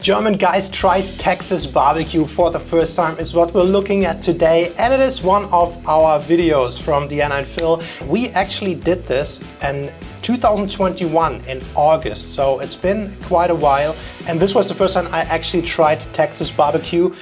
German guys tries Texas barbecue for the first time is what we're looking at today, and it is one of our videos from Deanna and Phil. We actually did this in 2021 in August, so it's been quite a while, and this was the first time I actually tried Texas barbecue,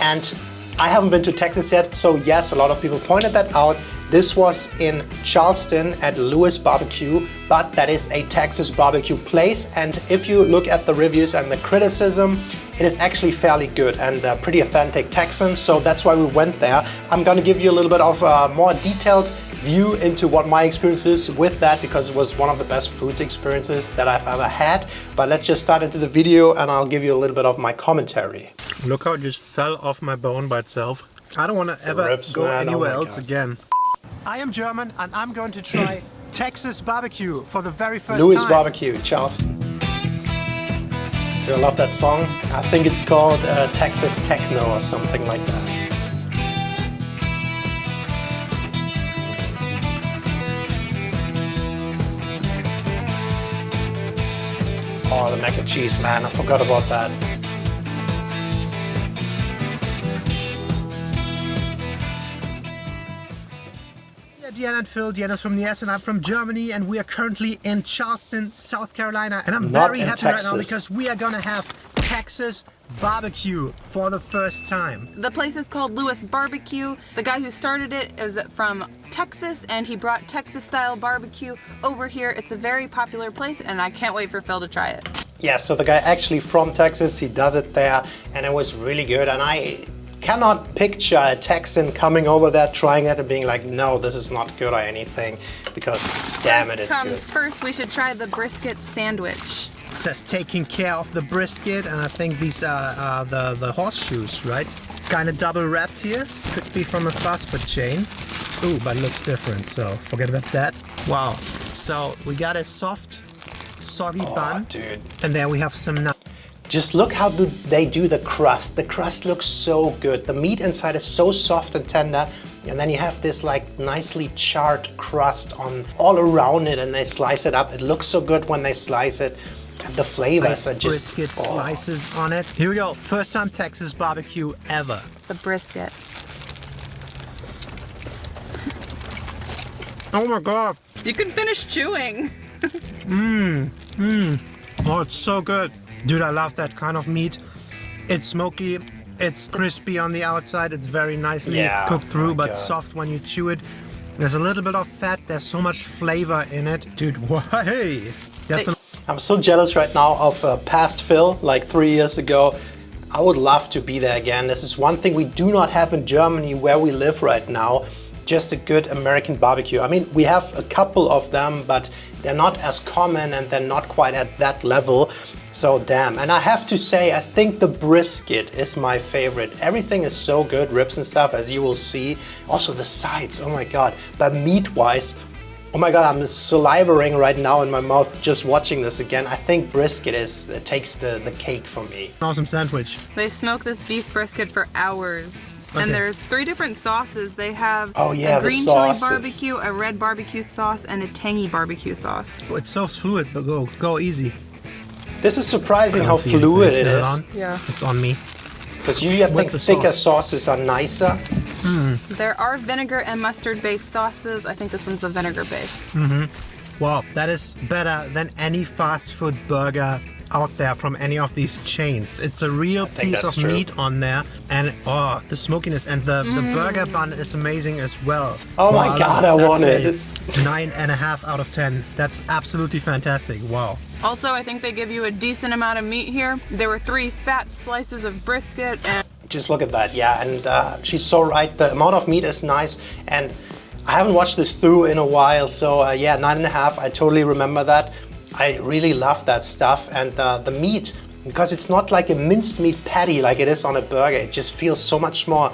and I haven't been to Texas yet, so yes, a lot of people pointed that out. This was in Charleston at Lewis BBQ, but that is a Texas barbecue place, and if you look at the reviews and the criticism, it is actually fairly good and pretty authentic Texan, so that's why we went there. I'm gonna give you a little bit of a more detailed view into what my experience is with that, because it was one of the best food experiences that I've ever had. But let's just start into the video and I'll give you a little bit of my commentary. Look how it just fell off my bone by itself. I don't want to ever go anywhere else again. I am German and I'm going to try Texas barbecue for the very first time. Lewis BBQ, Charleston. Do I love that song? I think it's called Texas Techno or something like that. Oh, the mac and cheese, man, I forgot about that. Deanna and Phil, Deanna's from the US and I'm from Germany, and we are currently in Charleston, South Carolina, and I'm very happy right now because we are gonna have Texas barbecue for the first time. The place is called Lewis BBQ. The guy who started it is from Texas, and he brought Texas style barbecue over here. It's a very popular place and I can't wait for Phil to try it. Yeah, so the guy actually from Texas, he does it there, and it was really good, and I cannot picture a Texan coming over there, trying it and being like, no, this is not good or anything, because damn, it is good. First, we should try the brisket sandwich. It says taking care of the brisket, and I think these are the horseshoes, right? Kind of double wrapped here. Could be from a fast food chain. Ooh, but it looks different, so forget about that. Wow. So we got a soft, soggy bun. Dude. And then we have some nuts. Just look how they do the crust. The crust looks so good. The meat inside is so soft and tender, and then you have this like nicely charred crust on all around it, and they slice it up. It looks so good when they slice it. And the flavors are just brisket slices on it. Here we go. First time Texas barbecue ever. It's a brisket. Oh my God. You can finish chewing. Oh, it's so good. Dude, I love that kind of meat. It's smoky, it's crispy on the outside, it's very nicely cooked through, but soft when you chew it. There's a little bit of fat, there's so much flavor in it. Dude, hey! I'm so jealous right now of past Phil, like 3 years ago. I would love to be there again. This is one thing we do not have in Germany where we live right now. Just a good American barbecue. I mean, we have a couple of them, but they're not as common and they're not quite at that level. So damn, and I have to say, I think the brisket is my favorite. Everything is so good, ribs and stuff, as you will see. Also the sides, oh my God. But meat-wise, oh my God, I'm salivating right now in my mouth just watching this again. I think brisket takes the cake for me. Awesome sandwich. They smoke this beef brisket for hours. Okay. And there's 3 different sauces. They have a green chili barbecue, a red barbecue sauce, and a tangy barbecue sauce. Oh, it's so fluid, but go easy. This is surprising how fluid it is. Yeah. It's on me. Because usually I think thicker sauces are nicer. There are vinegar and mustard based sauces. I think this one's a vinegar base. Wow, that is better than any fast food burger out there from any of these chains. It's a real piece of meat on there, and the smokiness, and the burger bun is amazing as well. Oh my God, I want it. 9.5 out of 10. That's absolutely fantastic. Wow. Also, I think they give you a decent amount of meat here. There were 3 fat slices of brisket, and just look at that, yeah, and she's so right. The amount of meat is nice, and I haven't watched this through in a while, so yeah, 9.5, I totally remember that. I really love that stuff, and the meat, because it's not like a minced meat patty like it is on a burger, it just feels so much more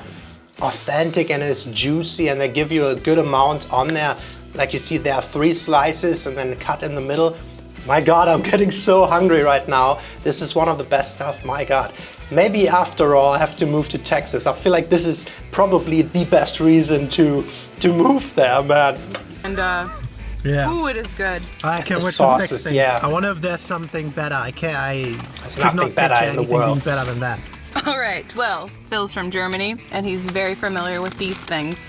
authentic and it's juicy, and they give you a good amount on there. Like you see, there are 3 slices and then cut in the middle. My God, I'm getting so hungry right now. This is one of the best stuff, my God. Maybe after all, I have to move to Texas. I feel like this is probably the best reason to move there, man. And Yeah. Ooh, it is good. I can't wait for the next thing. I wonder if there's something better. There's nothing better in the world. Better than that. All right, well, Phil's from Germany, and he's very familiar with these things.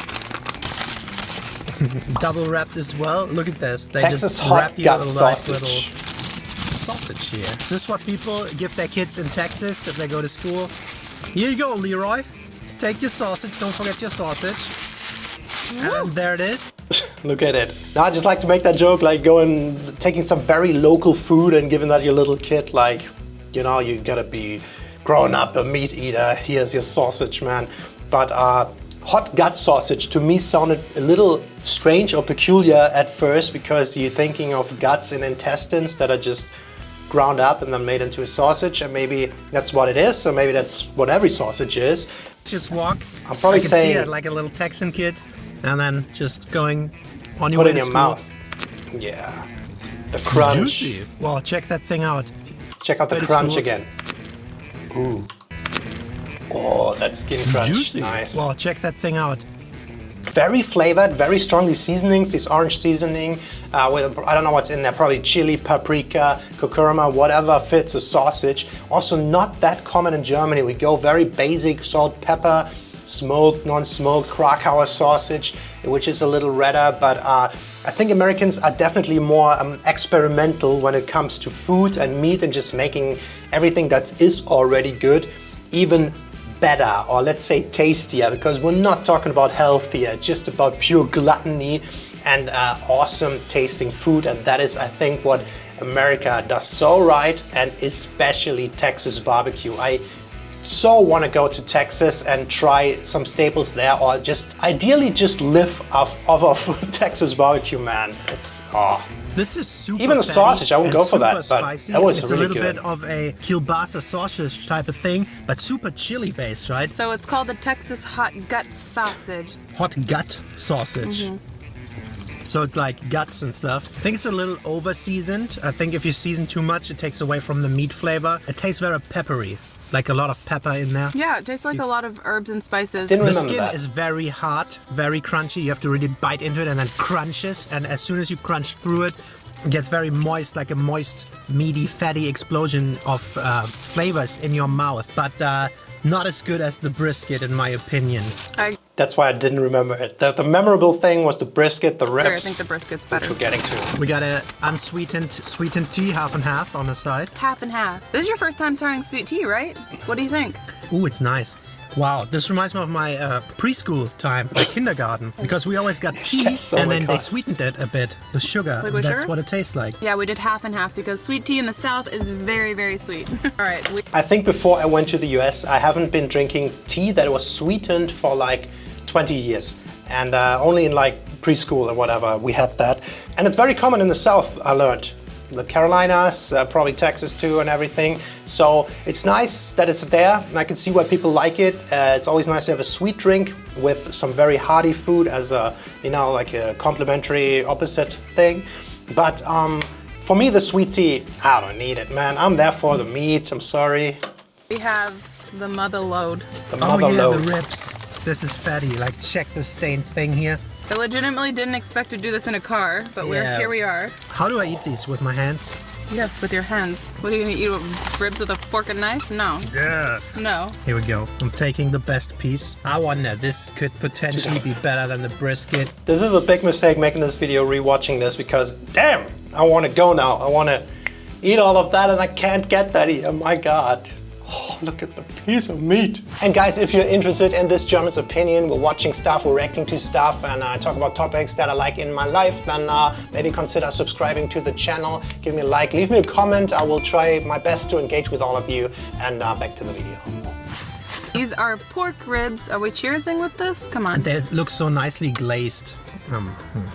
Double wrapped as well. Look at this. They Texas just hot wrap you gut a nice sausage. little sausage here. Is this what people give their kids in Texas if they go to school? Here you go, Leroy. Take your sausage. Don't forget your sausage. And there it is. Look at it. Now I just like to make that joke, like taking some very local food and giving that to your little kid, like, you know, you gotta be grown up a meat eater. Here's your sausage, man. But hot gut sausage to me sounded a little strange or peculiar at first because you're thinking of guts and intestines that are just ground up and then made into a sausage, and maybe that's what it is, or maybe that's what every sausage is. Just walk. I'm probably saying see it like a little Texan kid, and then just going on your put way it in to your school. mouth. Yeah, the crunch. Juicy. Well, check that thing out. Check out the crunch again. Ooh. Oh, that skin crunch. Juicy. Nice. Well, check that thing out. Very flavored, very strongly seasonings. This orange seasoning with, I don't know what's in there, probably chili, paprika, curcuma, whatever fits a sausage. Also not that common in Germany. We go very basic, salt, pepper, smoked, non-smoked Krakauer sausage, which is a little redder, but I think Americans are definitely more experimental when it comes to food and meat and just making everything that is already good even better, or let's say tastier, because we're not talking about healthier, it's just about pure gluttony and awesome tasting food, and that is, I think, what America does so right, and especially Texas barbecue. I so want to go to Texas and try some staples there, or just ideally just live off of Texas barbecue, man. It's This is super even the fatty sausage, I would go for that, but spicy. that was it's really a little good. bit of a kielbasa sausage type of thing, but super chili based, right? So it's called the Texas hot gut sausage. Hot gut sausage. So it's like guts and stuff. I think it's a little over seasoned. I think if you season too much, it takes away from the meat flavor. It tastes very peppery, like a lot of pepper in there. Yeah, it tastes like a lot of herbs and spices. Didn't The remember skin that. is very hard, very crunchy. You have to really bite into it and then crunches. And as soon as you crunch through it, it gets very moist, like a moist, meaty, fatty explosion of flavors in your mouth. But not as good as the brisket, in my opinion. That's why I didn't remember it. The memorable thing was the brisket, the ribs. I think the brisket's better. Which we're getting to. We got a unsweetened, sweetened tea, half and half on the side. Half and half. This is your first time trying sweet tea, right? What do you think? Ooh, it's nice. Wow, this reminds me of my preschool time, my kindergarten, because we always got tea Yes, oh and my then they God. sweetened it a bit with sugar. Like with That's sugar? what it tastes like. Yeah, we did half and half because sweet tea in the South is very, very sweet. All right. I think before I went to the US, I haven't been drinking tea that was sweetened for like 20 years. And only in like preschool or whatever we had that. And it's very common in the South, I learned. The Carolinas, probably Texas too and everything. So it's nice that it's there, and I can see why people like it. It's always nice to have a sweet drink with some very hearty food as a, you know, like a complementary opposite thing. But for me, the sweet tea, I don't need it, man. I'm there for the meat, I'm sorry. We have the mother load. The mother Oh yeah, load. the ribs. This is fatty. Like, check the stained thing here. I legitimately didn't expect to do this in a car, but Yeah. here we are. How do I eat these? With my hands? Yes, with your hands. What are you gonna eat? Ribs with a fork and knife? No. Yeah. No. Here we go. I'm taking the best piece. I wonder, this could potentially be better than the brisket. This is a big mistake making this video, rewatching this, because damn, I want to go now. I want to eat all of that and I can't get that here. My God. Oh, look at the piece of meat. And guys, if you're interested in this German's opinion, we're watching stuff, we're reacting to stuff, and I talk about topics that I like in my life, then maybe consider subscribing to the channel. Give me a like, leave me a comment. I will try my best to engage with all of you. And back to the video. These are pork ribs. Are we cheersing with this? Come on. They look so nicely glazed.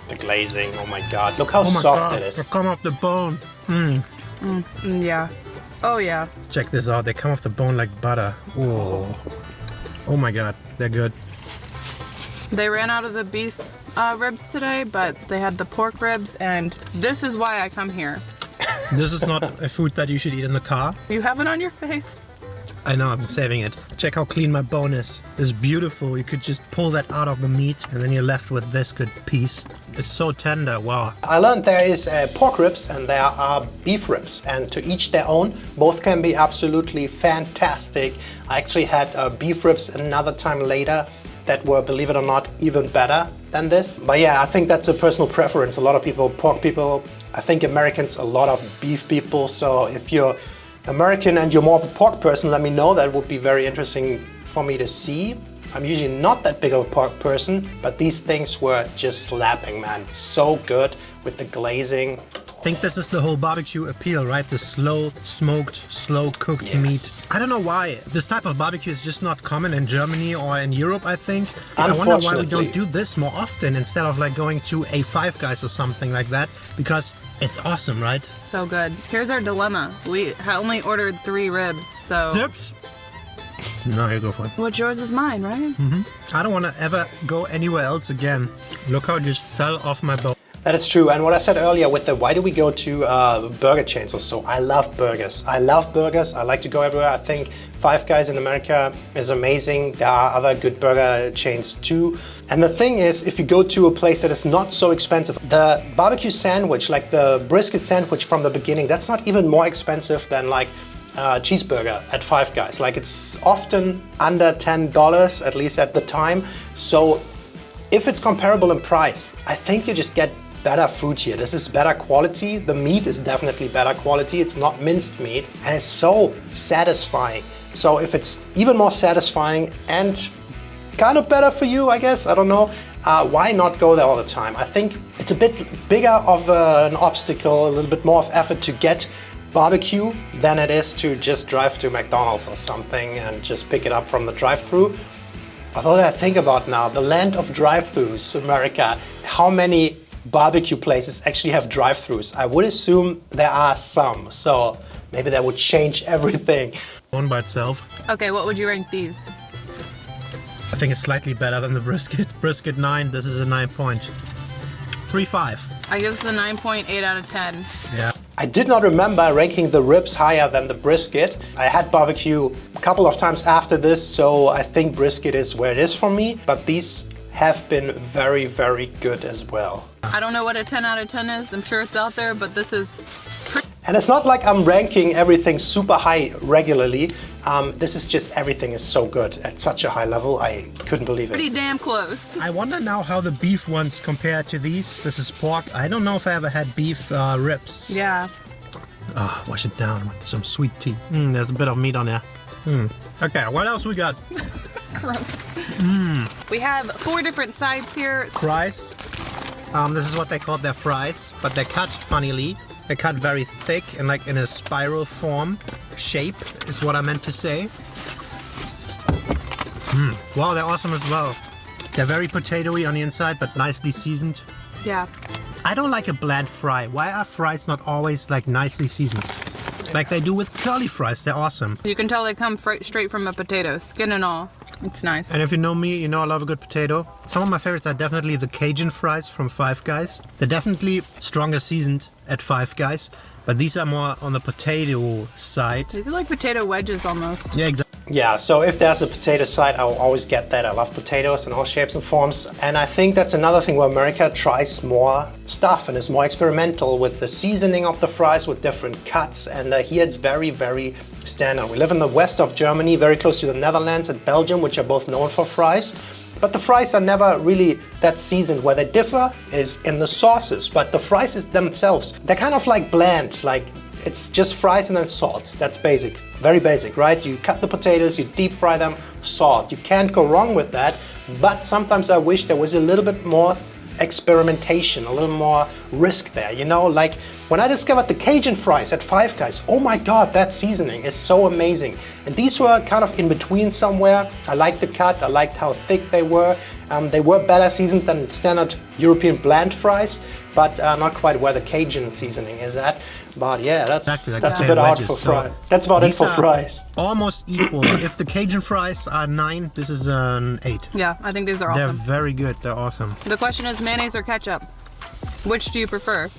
The glazing, oh my God. Look how Oh my soft God, it is. they come off the bone. Yeah. Oh yeah. Check this out. They come off the bone like butter. Whoa. Oh my God, they're good. They ran out of the beef ribs today, but they had the pork ribs, and this is why I come here. This is not a food that you should eat in the car. You have it on your face. I know, I'm saving it. Check how clean my bone is. It's beautiful. You could just pull that out of the meat and then you're left with this good piece. It's so tender, wow. I learned there is pork ribs and there are beef ribs, and to each their own. Both can be absolutely fantastic. I actually had beef ribs another time later that were, believe it or not, even better than this. But yeah, I think that's a personal preference. A lot of people, pork people, I think Americans, a lot of beef people. So if you're American and you're more of a pork person, let me know. That would be very interesting for me to see. I'm usually not that big of a pork person, but these things were just slapping, man. So good with the glazing. I think this is the whole barbecue appeal, right? The slow smoked, slow cooked meat. I don't know why. This type of barbecue is just not common in Germany or in Europe, I think. I wonder why we don't do this more often instead of like going to a Five Guys or something like that, because it's awesome, right? So good. Here's our dilemma. We only ordered 3 ribs, so... Dips? No, you go for it. What's yours is mine, right? Mm-hmm. I don't want to ever go anywhere else again. Look how it just fell off my bone. That is true. And what I said earlier with the why do we go to burger chains or so? I love burgers. I love burgers. I like to go everywhere. I think Five Guys in America is amazing. There are other good burger chains too. And the thing is, if you go to a place that is not so expensive, the barbecue sandwich, like the brisket sandwich from the beginning, that's not even more expensive than like cheeseburger at Five Guys. Like it's often under $10, at least at the time. So if it's comparable in price, I think you just get better food here. This is better quality. The meat is definitely better quality. It's not minced meat and it's so satisfying. So if it's even more satisfying and kind of better for you, I guess, I don't know, why not go there all the time? I think it's a bit bigger of an obstacle, a little bit more of effort to get barbecue than it is to just drive to McDonald's or something and just pick it up from the drive-thru. Although I think about now, the land of drive-thrus, America, how many barbecue places actually have drive-thrus? I would assume there are some, so maybe that would change everything. One by itself. Okay, what would you rank these? I think it's slightly better than the brisket. Brisket 9, this is a 9.35. I give this a 9.8 out of 10. Yeah. I did not remember ranking the ribs higher than the brisket. I had barbecue a couple of times after this, so I think brisket is where it is for me, but these have been very, very good as well. I don't know what a 10 out of 10 is. I'm sure it's out there, but this is pretty... And it's not like I'm ranking everything super high regularly. This is just everything is so good at such a high level. I couldn't believe it. Pretty damn close. I wonder now how the beef ones compare to these. This is pork. I don't know if I ever had beef ribs. Yeah. Oh, wash it down with some sweet tea. There's a bit of meat on there. Okay, what else we got? Gross. We have 4 different sides here. Fries. This is what they call their fries, but they're cut funnily. They're cut very thick and like in a spiral form. Shape is what I meant to say. Wow, they're awesome as well. They're very potatoey on the inside, but nicely seasoned. Yeah. I don't like a bland fry. Why are fries not always like nicely seasoned? Like they do with curly fries, they're awesome. You can tell they come straight from a potato, skin and all. It's nice. And if you know me, you know I love a good potato. Some of my favorites are definitely the Cajun fries from Five Guys. They're definitely stronger seasoned at Five Guys, but these are more on the potato side. These are like potato wedges almost. Yeah, exactly. Yeah, so if there's a potato side, I will always get that. I love potatoes in all shapes and forms. And I think that's another thing where America tries more stuff and is more experimental with the seasoning of the fries with different cuts. And here it's very, very standard. We live in the west of Germany, very close to the Netherlands and Belgium, which are both known for fries. But the fries are never really that seasoned. Where they differ is in the sauces, but the fries themselves, they're kind of like bland, like it's just fries and then salt. That's basic, very basic, right? You cut the potatoes, you deep fry them, salt. You can't go wrong with that, but sometimes I wish there was a little bit more experimentation, a little more risk there, you know? Like when I discovered the Cajun fries at Five Guys, oh my God, that seasoning is so amazing. And these were kind of in between somewhere. I liked the cut, I liked how thick they were. They were better seasoned than standard European bland fries, but not quite where the Cajun seasoning is at. But yeah, that's a bit hard for fries. That's about it for fries. Almost equal. If the Cajun fries are 9, this is an 8. Yeah, I think these are awesome. They're very good. They're awesome. The question is mayonnaise or ketchup? Which do you prefer?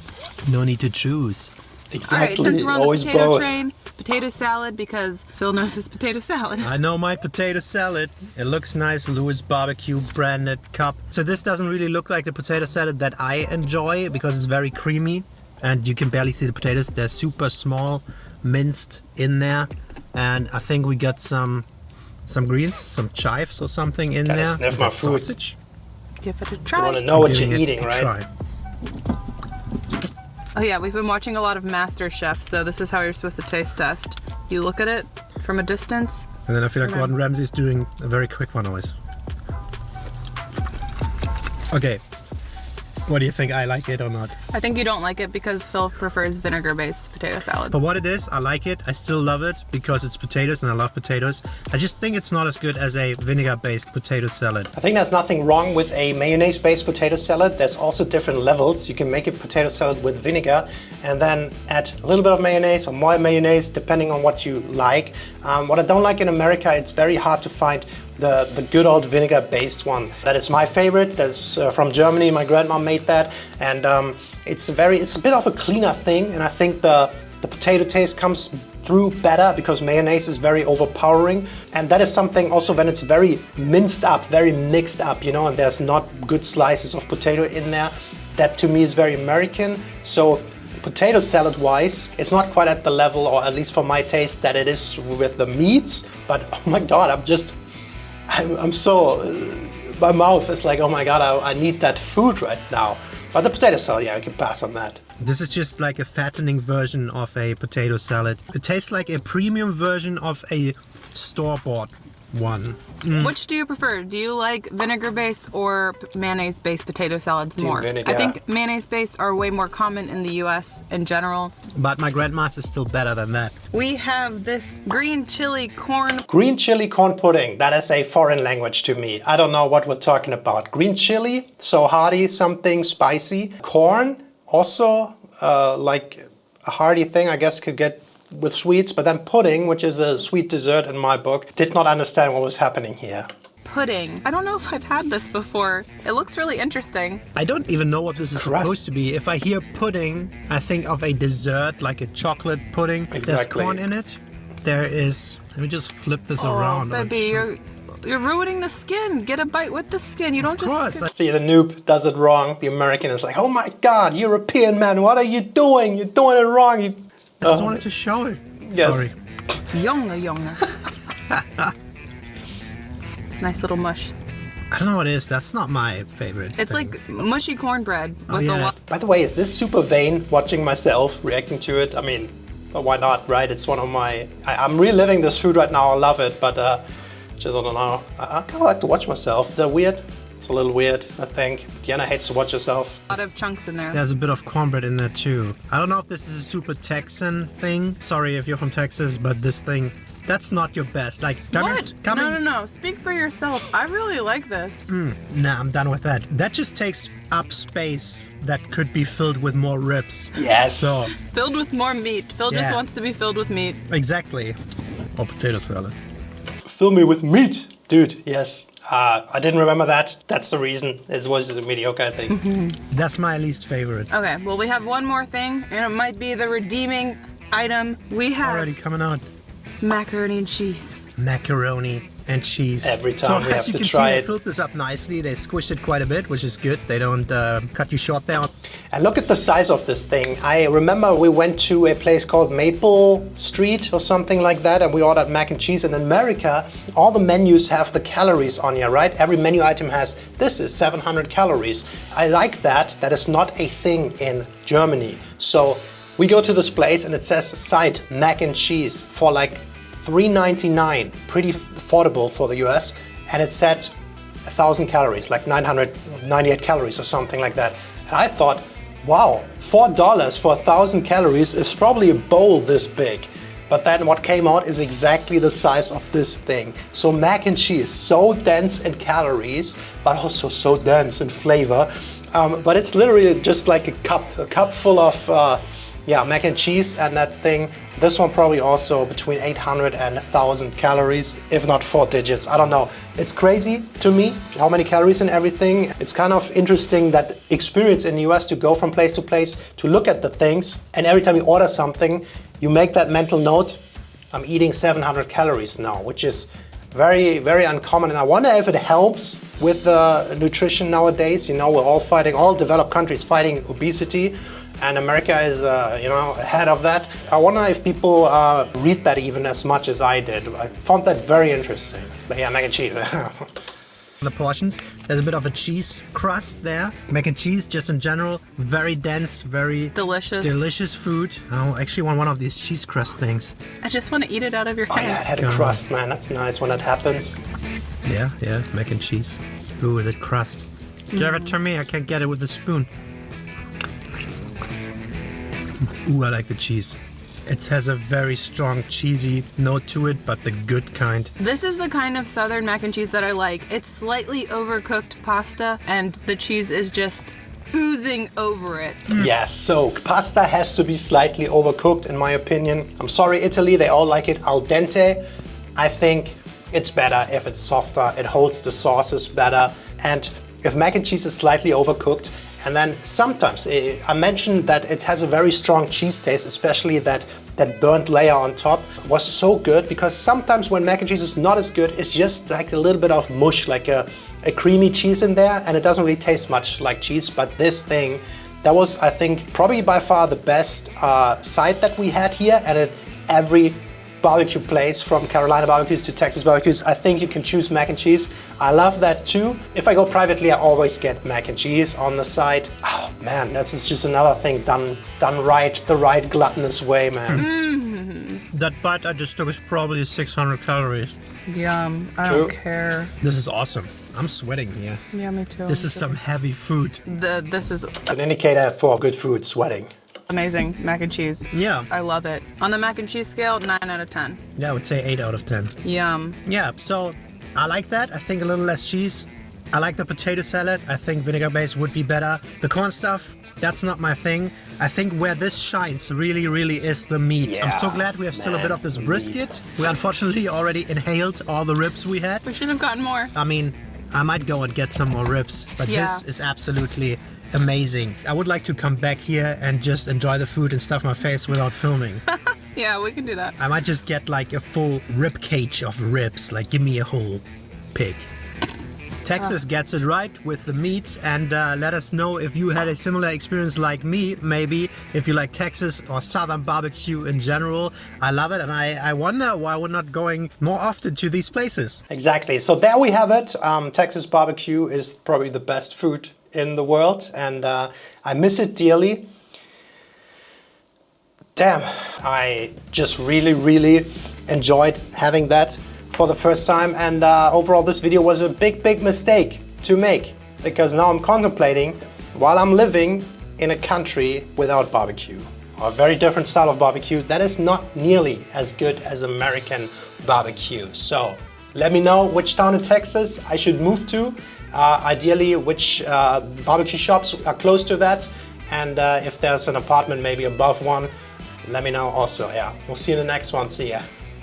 No need to choose. Exactly. All right, since we're on the potato train, potato salad because Phil knows his potato salad. I know my potato salad. It looks nice, Louis BBQ branded cup. So this doesn't really look like the potato salad that I enjoy because it's very creamy and you can barely see the potatoes. They're super small, minced in there. And I think we got some greens, some chives or something in there. Sniff my food. Sausage? Give it a try. You want to know what you're eating, right? Try. Oh yeah, we've been watching a lot of Master Chef, so this is how you're supposed to taste test. You look at it from a distance. And then I feel like Gordon Ramsay's doing a very quick one always. Okay. What do you think? I like it or not? I think you don't like it because Phil prefers vinegar-based potato salad. For what it is, I like it. I still love it because it's potatoes and I love potatoes. I just think it's not as good as a vinegar-based potato salad. I think there's nothing wrong with a mayonnaise-based potato salad. There's also different levels. You can make a potato salad with vinegar and then add a little bit of mayonnaise or more mayonnaise depending on what you like. What I don't like in America, it's very hard to find the good old vinegar-based one. That is my favorite. That's from Germany. My grandma made that, and it's a bit of a cleaner thing. And I think the potato taste comes through better because mayonnaise is very overpowering. And that is something also when it's very minced up, very mixed up, you know, and there's not good slices of potato in there. That to me is very American. So potato salad wise, it's not quite at the level, or at least for my taste, that it is with the meats. But oh my God, I'm so, my mouth is like, oh my God, I need that food right now. But the potato salad, yeah, I can pass on that. This is just like a fattening version of a potato salad. It tastes like a premium version of a store-bought one. Which do you prefer? Do you like vinegar-based or mayonnaise-based potato salads more? Vinegar. I think mayonnaise-based are way more common in the US in general. But my grandma's is still better than that. We have this green chili corn. Green chili corn pudding, that is a foreign language to me. I don't know what we're talking about. Green chili, so hearty, something spicy. Corn, also like a hearty thing, I guess could get with sweets, but then pudding, which is a sweet dessert in my book, did not understand what was happening here. Pudding. I don't know if I've had this before. It looks really interesting. I don't even know what this is supposed to be. If I hear pudding, I think of a dessert, like a chocolate pudding. Exactly. There's corn in it. There is, let me just flip this around. Oh, baby, you're ruining the skin. Get a bite with the skin. You don't just... See, the noob does it wrong. The American is like, oh my God, European man, what are you doing? You're doing it wrong. I just wanted to show it. Yes. Sorry. Jonge. Nice little mush. I don't know what it is. That's not my favorite. It's thing. like mushy cornbread. With By the way, is this super vain watching myself reacting to it? I mean, why not, right? It's one of my... I'm reliving this food right now. I love it, but just I don't know. I kind of like to watch myself. Is that weird? It's a little weird, I think. Diana hates to watch herself. A lot of chunks in there. There's a bit of cornbread in there too. I don't know if this is a super Texan thing. Sorry if you're from Texas, but this thing, that's not your best. Like, No. Speak for yourself. I really like this. Nah, I'm done with that. That just takes up space that could be filled with more ribs. Yes. So, Filled with more meat. Phil just wants to be filled with meat. exactly. Or potato salad. Fill me with meat. Dude, yes. I didn't remember that. That's the reason. It was mediocre, I think. That's my least favorite. Okay, well, we have one more thing, and it might be the redeeming item. We have Already coming out. macaroni and cheese. Macaroni and cheese. Every time we have as you to can try see, it. they filled this up nicely. They squished it quite a bit, which is good. They don't cut you short there. And look at the size of this thing. I remember we went to a place called Maple Street or something like that, and we ordered mac and cheese. In America, all the menus have the calories on here, right? Every menu item has, this is 700 calories. I like that. That is not a thing in Germany. So we go to this place and it says side mac and cheese for like $3.99, pretty affordable for the US, and it said 1,000 calories, like 998 calories or something like that. And I thought, wow, $4 for 1,000 calories is probably a bowl this big. But then what came out is exactly the size of this thing. So mac and cheese, so dense in calories, but also so dense in flavor. But it's literally just like a cup full of mac and cheese, and that thing, this one probably also between 800 and 1,000 calories, if not 4 digits. I don't know. It's crazy to me how many calories in everything. It's kind of interesting that experience in the US to go from place to place to look at the things, and every time you order something, you make that mental note. I'm eating 700 calories now, which is very, very uncommon. And I wonder if it helps with the nutrition nowadays. You know, we're all fighting, all developed countries fighting obesity. And America is, you know, ahead of that. I wonder if people read that even as much as I did. I found that very interesting. But yeah, mac and cheese. The portions, there's a bit of a cheese crust there. Mac and cheese, just in general, very dense, very delicious food. I actually want one of these cheese crust things. I just want to eat it out of your hand. Oh yeah, it had a crust, man. That's nice when that happens. Yeah, mac and cheese. Ooh, that crust. Give it to me, I can't get it with a spoon. Ooh, I like the cheese. It has a very strong cheesy note to it, but the good kind. This is the kind of southern mac and cheese that I like. It's slightly overcooked pasta and the cheese is just oozing over it. Yes, so pasta has to be slightly overcooked in my opinion. I'm sorry, Italy, they all like it al dente. I think it's better if it's softer. It holds the sauces better. And if mac and cheese is slightly overcooked, and then sometimes, I mentioned that it has a very strong cheese taste, especially that burnt layer on top was so good, because sometimes when mac and cheese is not as good, it's just like a little bit of mush, like a creamy cheese in there, and it doesn't really taste much like cheese. But this thing, that was, I think, probably by far the best side that we had here, and at every barbecue place, from Carolina barbecues to Texas barbecues, I think you can choose mac and cheese. I love that too. If I go privately, I always get mac and cheese on the side. Oh man, that's just another thing done right, the right gluttonous way, man. That bite I just took is probably 600 calories. Yum, I don't care. This is awesome. I'm sweating here. Yeah, me too. This is some heavy food. This is It's an indicator for good food, sweating. amazing mac and cheese. Yeah. I love it. On the mac and cheese scale, 9 out of 10. Yeah, I would say 8 out of 10. Yum. Yeah, so I like that. I think a little less cheese. I like the potato salad. I think vinegar base would be better. The corn stuff, that's not my thing. I think where this shines really, really is the meat. Yeah, I'm so glad we have still a bit of this brisket. We unfortunately already inhaled all the ribs we had. We should have gotten more. I mean, I might go and get some more ribs, but this is absolutely amazing. I would like to come back here and just enjoy the food and stuff my face without filming. Yeah, we can do that. I might just get like a full rib cage of ribs, like give me a whole pig. Texas gets it right with the meat, and let us know if you had a similar experience like me, maybe if you like Texas or Southern barbecue in general. I love it, and I wonder why we're not going more often to these places. Exactly, so there we have it. Texas barbecue is probably the best food in the world, and I miss it dearly. Damn, I just really enjoyed having that for the first time, and overall this video was a big mistake to make, because now I'm contemplating, while I'm living in a country without barbecue, or a very different style of barbecue that is not nearly as good as American barbecue. So let me know which town in Texas I should move to, ideally which barbecue shops are close to that, and if there's an apartment maybe above one, let me know also. Yeah, we'll see you in the next one. See ya.